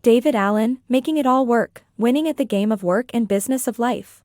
David Allen, Making It All Work, Winning at the Game of Work and Business of Life.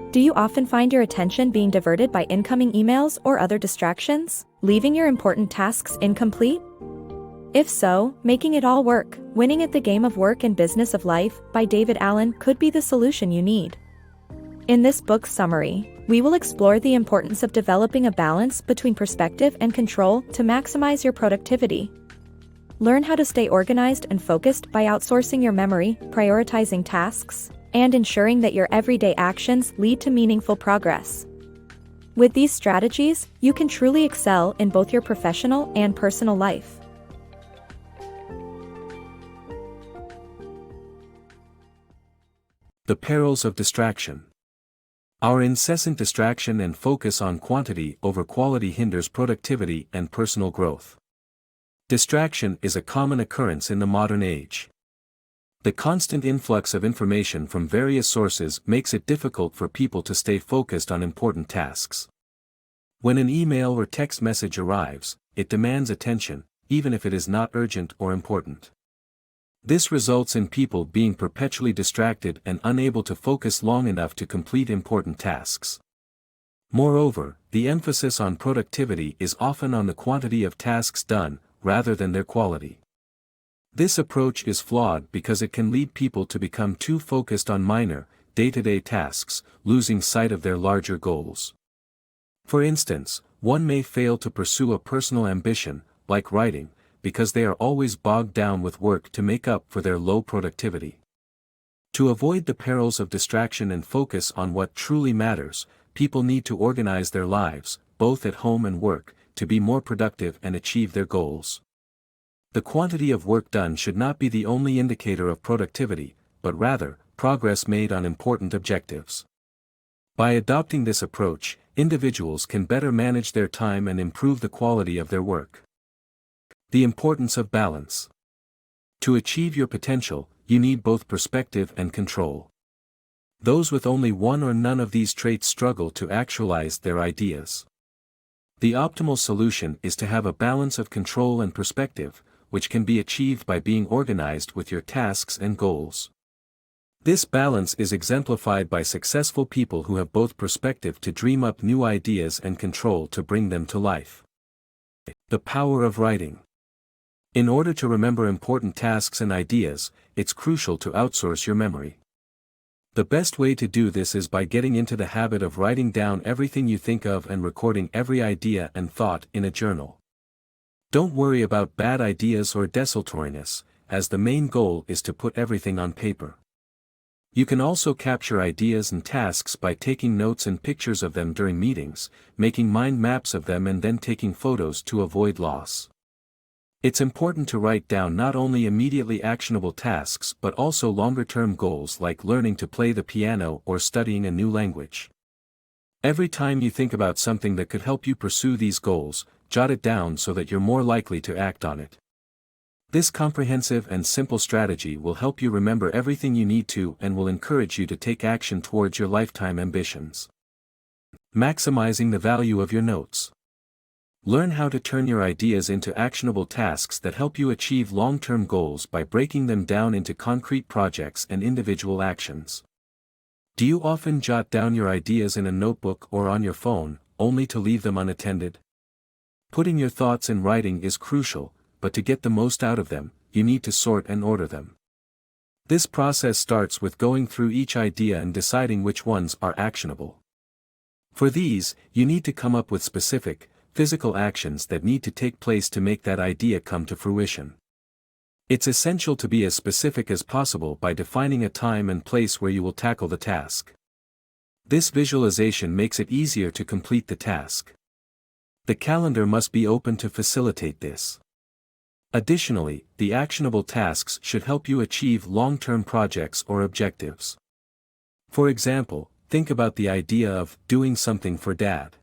Do you often find your attention being diverted by incoming emails or other distractions, leaving your important tasks incomplete? If so, Making It All Work, Winning at the Game of Work and Business of Life by David Allen could be the solution you need. In this book's summary, we will explore the importance of developing a balance between perspective and control to maximize your productivity. Learn how to stay organized and focused by outsourcing your memory, prioritizing tasks, and ensuring that your everyday actions lead to meaningful progress. With these strategies, you can truly excel in both your professional and personal life. The Perils of Distraction. Our incessant distraction and focus on quantity over quality hinders productivity and personal growth. Distraction is a common occurrence in the modern age. The constant influx of information from various sources makes it difficult for people to stay focused on important tasks. When an email or text message arrives, it demands attention, even if it is not urgent or important. This results in people being perpetually distracted and unable to focus long enough to complete important tasks. Moreover, the emphasis on productivity is often on the quantity of tasks done, rather than their quality. This approach is flawed because it can lead people to become too focused on minor, day-to-day tasks, losing sight of their larger goals. For instance, one may fail to pursue a personal ambition, like writing, because they are always bogged down with work to make up for their low productivity. To avoid the perils of distraction and focus on what truly matters, people need to organize their lives, both at home and work, to be more productive and achieve their goals. The quantity of work done should not be the only indicator of productivity, but rather, progress made on important objectives. By adopting this approach, individuals can better manage their time and improve the quality of their work. The importance of balance. To achieve your potential, you need both perspective and control. Those with only one or none of these traits struggle to actualize their ideas. The optimal solution is to have a balance of control and perspective, which can be achieved by being organized with your tasks and goals. This balance is exemplified by successful people who have both perspective to dream up new ideas and control to bring them to life. The power of writing. In order to remember important tasks and ideas, it's crucial to outsource your memory. The best way to do this is by getting into the habit of writing down everything you think of and recording every idea and thought in a journal. Don't worry about bad ideas or desultoriness, as the main goal is to put everything on paper. You can also capture ideas and tasks by taking notes and pictures of them during meetings, making mind maps of them and then taking photos to avoid loss. It's important to write down not only immediately actionable tasks but also longer-term goals like learning to play the piano or studying a new language. Every time you think about something that could help you pursue these goals, jot it down so that you're more likely to act on it. This comprehensive and simple strategy will help you remember everything you need to and will encourage you to take action towards your lifetime ambitions. Maximizing the value of your notes. Learn how to turn your ideas into actionable tasks that help you achieve long-term goals by breaking them down into concrete projects and individual actions. Do you often jot down your ideas in a notebook or on your phone, only to leave them unattended? Putting your thoughts in writing is crucial, but to get the most out of them, you need to sort and order them. This process starts with going through each idea and deciding which ones are actionable. For these, you need to come up with specific, physical actions that need to take place to make that idea come to fruition. It's essential to be as specific as possible by defining a time and place where you will tackle the task. This visualization makes it easier to complete the task. The calendar must be open to facilitate this. Additionally, the actionable tasks should help you achieve long-term projects or objectives. For example, think about the idea of doing something for Dad.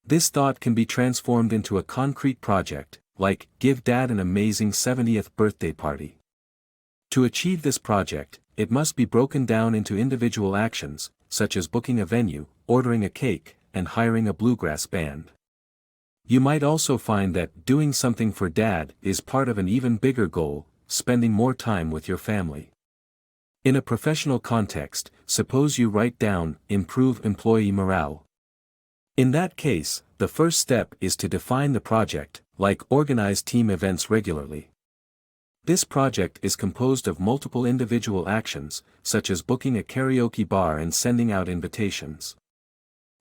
This thought can be transformed into a concrete project, like give Dad an amazing 70th birthday party. To achieve this project, it must be broken down into individual actions, such as booking a venue, ordering a cake, and hiring a bluegrass band. You might also find that doing something for dad is part of an even bigger goal, spending more time with your family. In a professional context, suppose you write down, improve employee morale. In that case, the first step is to define the project, like organize team events regularly. This project is composed of multiple individual actions, such as booking a karaoke bar and sending out invitations.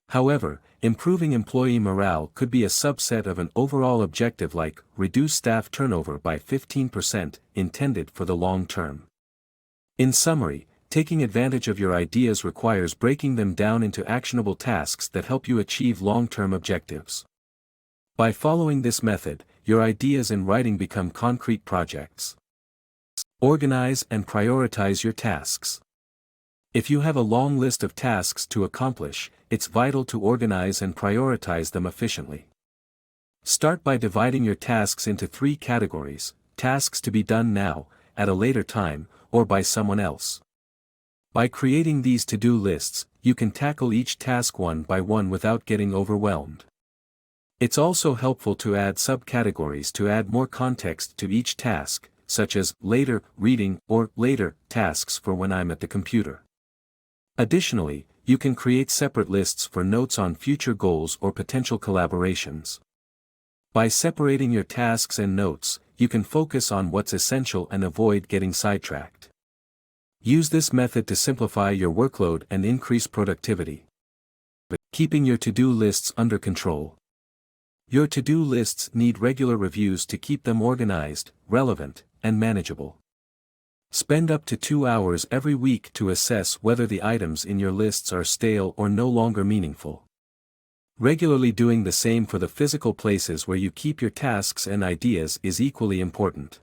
However, improving employee morale could be a subset of an overall objective like reduce staff turnover by 15%, intended for the long term. In summary, taking advantage of your ideas requires breaking them down into actionable tasks that help you achieve long-term objectives. By following this method, your ideas in writing become concrete projects. Organize and prioritize your tasks. If you have a long list of tasks to accomplish, it's vital to organize and prioritize them efficiently. Start by dividing your tasks into 3 categories: tasks to be done now, at a later time, or by someone else. By creating these to-do lists, you can tackle each task one by one without getting overwhelmed. It's also helpful to add subcategories to add more context to each task, such as later reading or later tasks for when I'm at the computer. Additionally, you can create separate lists for notes on future goals or potential collaborations. By separating your tasks and notes, you can focus on what's essential and avoid getting sidetracked. Use this method to simplify your workload and increase productivity. Keeping your to-do lists under control. Your to-do lists need regular reviews to keep them organized, relevant, and manageable. Spend up to 2 hours every week to assess whether the items in your lists are stale or no longer meaningful. Regularly doing the same for the physical places where you keep your tasks and ideas is equally important.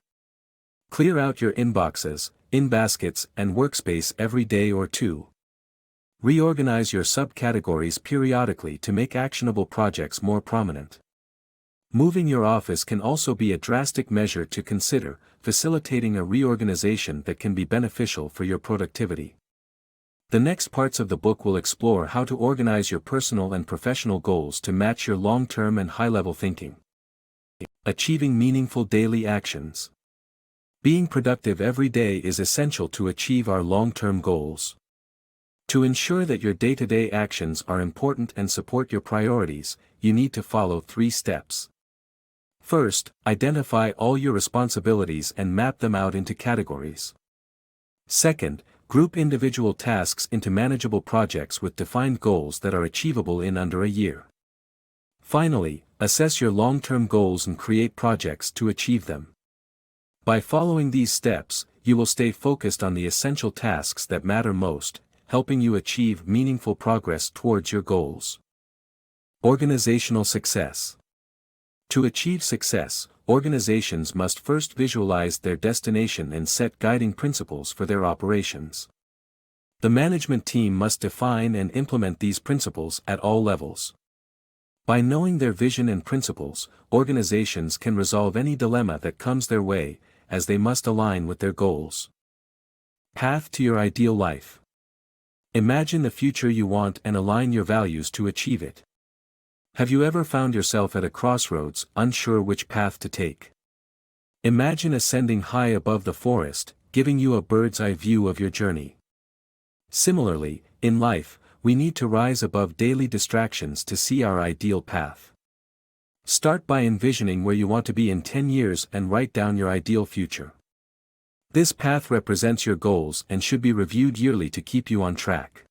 Clear out your inboxes, in-baskets, and workspace every day or 2. Reorganize your subcategories periodically to make actionable projects more prominent. Moving your office can also be a drastic measure to consider, facilitating a reorganization that can be beneficial for your productivity. The next parts of the book will explore how to organize your personal and professional goals to match your long-term and high-level thinking. Achieving meaningful daily actions. Being productive every day is essential to achieve our long-term goals. To ensure that your day-to-day actions are important and support your priorities, you need to follow 3 steps. First, identify all your responsibilities and map them out into categories. Second, group individual tasks into manageable projects with defined goals that are achievable in under a year. Finally, assess your long-term goals and create projects to achieve them. By following these steps, you will stay focused on the essential tasks that matter most, helping you achieve meaningful progress towards your goals. Organizational success. To achieve success, organizations must first visualize their destination and set guiding principles for their operations. The management team must define and implement these principles at all levels. By knowing their vision and principles, organizations can resolve any dilemma that comes their way, as they must align with their goals. Path to your ideal life. Imagine the future you want and align your values to achieve it. Have you ever found yourself at a crossroads, unsure which path to take? Imagine ascending high above the forest, giving you a bird's-eye view of your journey. Similarly, in life, we need to rise above daily distractions to see our ideal path. Start by envisioning where you want to be in 10 years and write down your ideal future. This path represents your goals and should be reviewed yearly to keep you on track.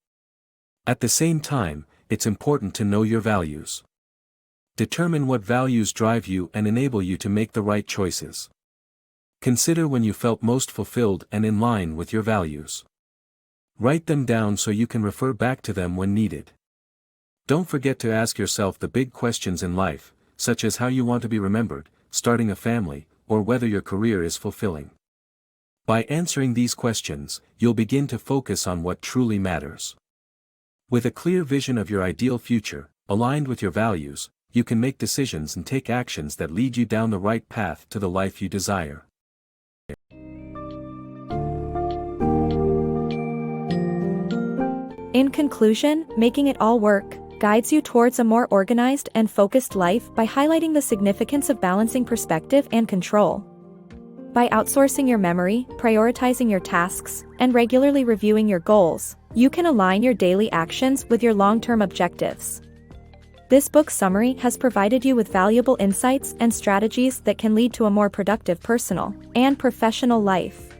At the same time, it's important to know your values. Determine what values drive you and enable you to make the right choices. Consider when you felt most fulfilled and in line with your values. Write them down so you can refer back to them when needed. Don't forget to ask yourself the big questions in life, such as how you want to be remembered, starting a family, or whether your career is fulfilling. By answering these questions, you'll begin to focus on what truly matters. With a clear vision of your ideal future, aligned with your values, you can make decisions and take actions that lead you down the right path to the life you desire. In conclusion, making it all work, guides you towards a more organized and focused life by highlighting the significance of balancing perspective and control. By outsourcing your memory, prioritizing your tasks, and regularly reviewing your goals, you can align your daily actions with your long-term objectives. This book summary has provided you with valuable insights and strategies that can lead to a more productive personal and professional life.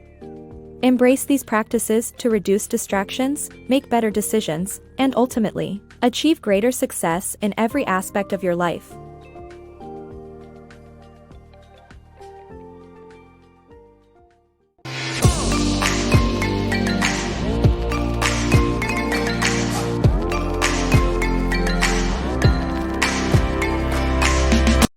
Embrace these practices to reduce distractions, make better decisions, and ultimately, achieve greater success in every aspect of your life.